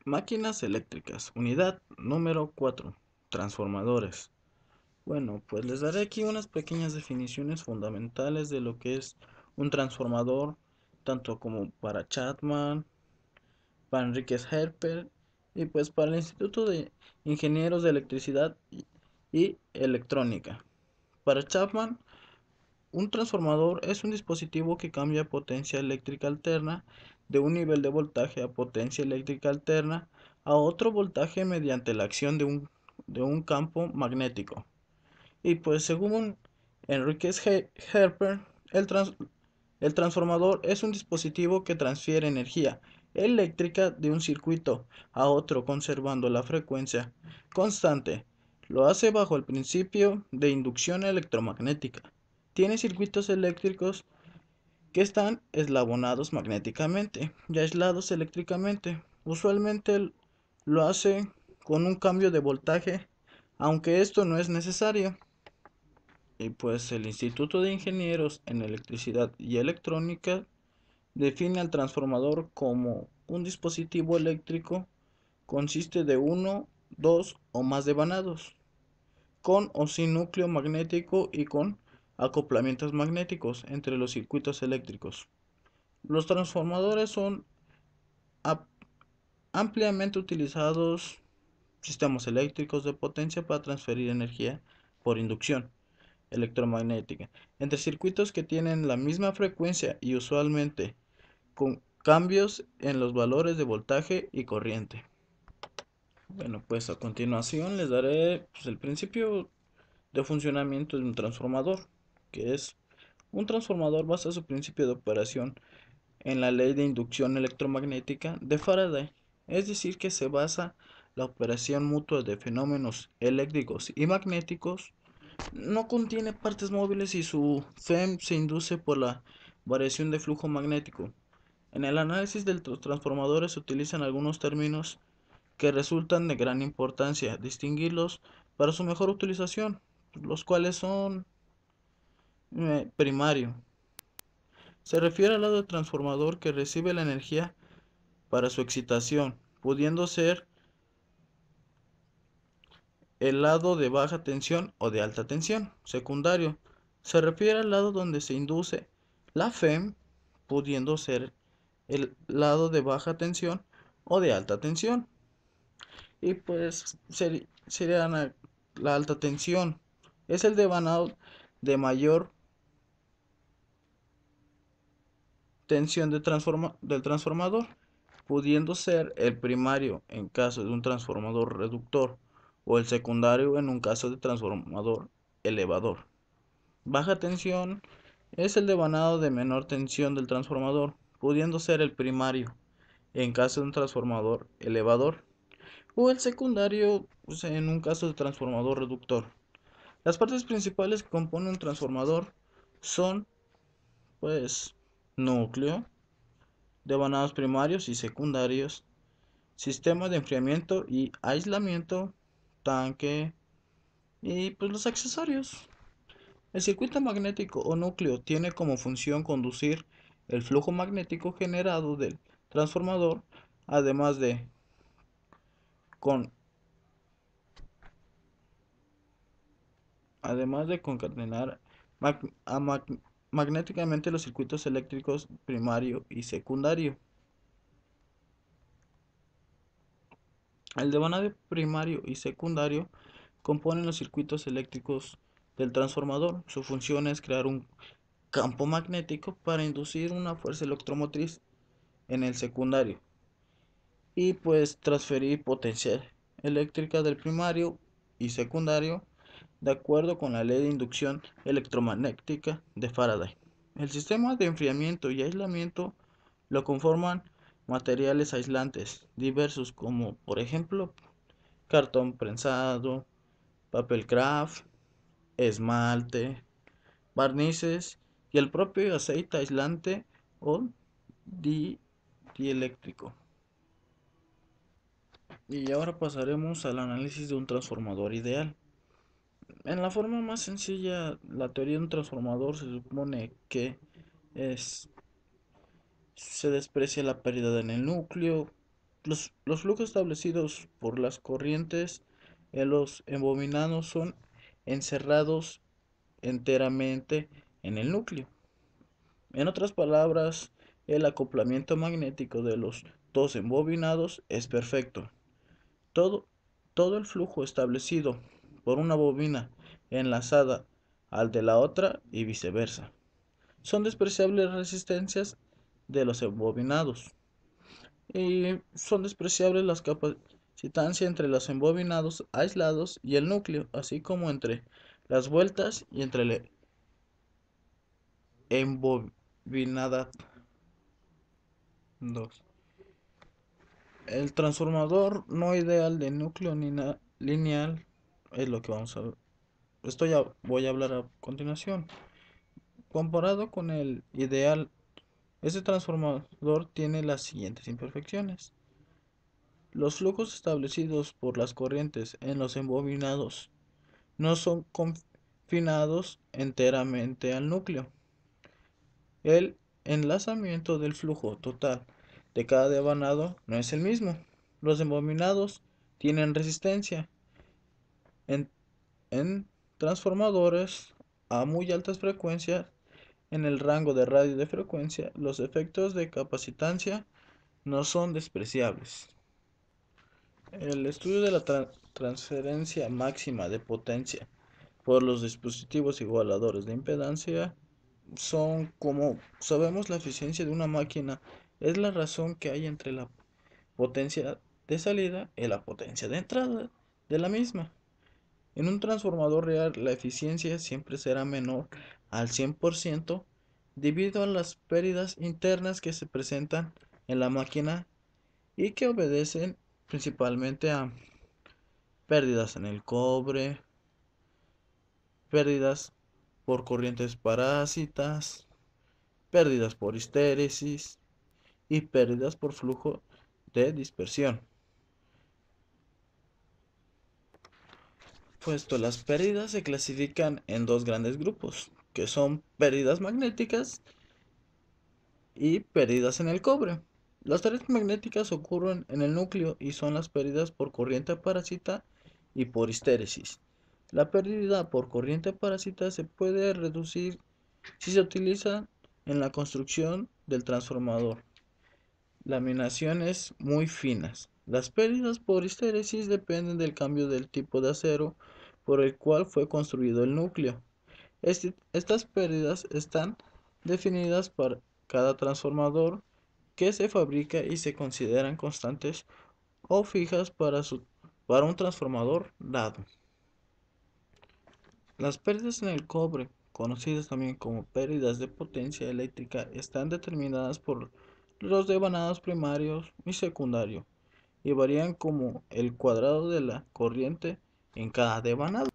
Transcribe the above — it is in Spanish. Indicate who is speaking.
Speaker 1: Máquinas eléctricas, unidad número 4, transformadores. Bueno, pues les daré aquí unas pequeñas definiciones fundamentales de lo que es un transformador, tanto como para Chapman, para Enríquez Herper y pues para el Instituto de Ingenieros de Electricidad y Electrónica. Para Chapman, un transformador es un dispositivo que cambia potencia eléctrica alterna de un nivel de voltaje a potencia eléctrica alterna a otro voltaje mediante la acción de un campo magnético. Y pues según Enríquez Herper, el transformador es un dispositivo que transfiere energía eléctrica de un circuito a otro conservando la frecuencia constante. Lo hace bajo el principio de inducción electromagnética. Tiene circuitos eléctricos que están eslabonados magnéticamente y aislados eléctricamente. Usualmente lo hace con un cambio de voltaje, aunque esto no es necesario. Y pues el Instituto de Ingenieros en Electricidad y Electrónica define al transformador como un dispositivo eléctrico consiste de uno, dos o más devanados, con o sin núcleo magnético y con acoplamientos magnéticos entre los circuitos eléctricos. Los transformadores son ampliamente utilizados sistemas eléctricos de potencia para transferir energía por inducción electromagnética entre circuitos que tienen la misma frecuencia y usualmente con cambios en los valores de voltaje y corriente. Bueno, pues a continuación les daré pues, el principio de funcionamiento de un transformador, que es un transformador basa su principio de operación en la ley de inducción electromagnética de Faraday, es decir, que se basa la operación mutua de fenómenos eléctricos y magnéticos. No contiene partes móviles y su FEM se induce por la variación de flujo magnético. En el análisis de los transformadores se utilizan algunos términos que resultan de gran importancia distinguirlos para su mejor utilización, los cuales son primario. Se refiere al lado del transformador que recibe la energía para su excitación, pudiendo ser el lado de baja tensión o de alta tensión. Secundario. Se refiere al lado donde se induce la FEM, pudiendo ser el lado de baja tensión o de alta tensión. Y pues sería la alta tensión. Es el devanado de mayor tensión del transformador, pudiendo ser el primario en caso de un transformador reductor o el secundario en un caso de transformador elevador. Baja tensión es el devanado de menor tensión del transformador, pudiendo ser el primario en caso de un transformador elevador o el secundario pues, en un caso de transformador reductor. Las partes principales que componen un transformador son pues núcleo, devanados primarios y secundarios, sistema de enfriamiento y aislamiento, tanque y pues los accesorios. El circuito magnético o núcleo tiene como función conducir el flujo magnético generado del transformador, además de con concatenar mag- a mag- magnéticamente los circuitos eléctricos primario y secundario. El devanado primario y secundario componen los circuitos eléctricos del transformador. Su función es crear un campo magnético para inducir una fuerza electromotriz en el secundario y pues transferir potencia eléctrica del primario y secundario de acuerdo con la ley de inducción electromagnética de Faraday. El sistema de enfriamiento y aislamiento lo conforman materiales aislantes diversos como por ejemplo cartón prensado, papel craft, esmalte, barnices y el propio aceite aislante o dieléctrico. Y ahora pasaremos al análisis de un transformador ideal. En la forma más sencilla, la teoría de un transformador se supone que es, se desprecia la pérdida en el núcleo, Los flujos establecidos por las corrientes en los embobinados son encerrados enteramente en el núcleo. En otras palabras, el acoplamiento magnético de los dos embobinados es perfecto. Todo, todo el flujo establecido por una bobina enlazada al de la otra y viceversa. Son despreciables resistencias de los embobinados y son despreciables las capacitancias entre los embobinados aislados y el núcleo, así como entre las vueltas y entre la embobinada. 2. El transformador no ideal de núcleo lineal es lo que vamos a ver. Esto ya voy a hablar a continuación. Comparado con el ideal, este transformador tiene las siguientes imperfecciones. Los flujos establecidos por las corrientes en los embobinados no son confinados enteramente al núcleo. El enlazamiento del flujo total de cada devanado no es el mismo. Los embobinados tienen resistencia en, en transformadores a muy altas frecuencias. En el rango de radio de frecuencia, los efectos de capacitancia no son despreciables. El estudio de la transferencia máxima de potencia por los dispositivos igualadores de impedancia son, como sabemos, la eficiencia de una máquina es la razón que hay entre la potencia de salida y la potencia de entrada de la misma. En un transformador real, la eficiencia siempre será menor al 100% debido a las pérdidas internas que se presentan en la máquina y que obedecen principalmente a pérdidas en el cobre, pérdidas por corrientes parásitas, pérdidas por histéresis y pérdidas por flujo de dispersión. Puesto las pérdidas se clasifican en dos grandes grupos, que son pérdidas magnéticas y pérdidas en el cobre. Las pérdidas magnéticas ocurren en el núcleo y son las pérdidas por corriente parásita y por histéresis. La pérdida por corriente parásita se puede reducir si se utiliza en la construcción del transformador laminaciones muy finas. Las pérdidas por histéresis dependen del cambio del tipo de acero por el cual fue construido el núcleo. Estas pérdidas están definidas para cada transformador que se fabrica y se consideran constantes o fijas para un transformador dado. Las pérdidas en el cobre, conocidas también como pérdidas de potencia eléctrica, están determinadas por los devanados primarios y secundario y varían como el cuadrado de la corriente en cada devanado.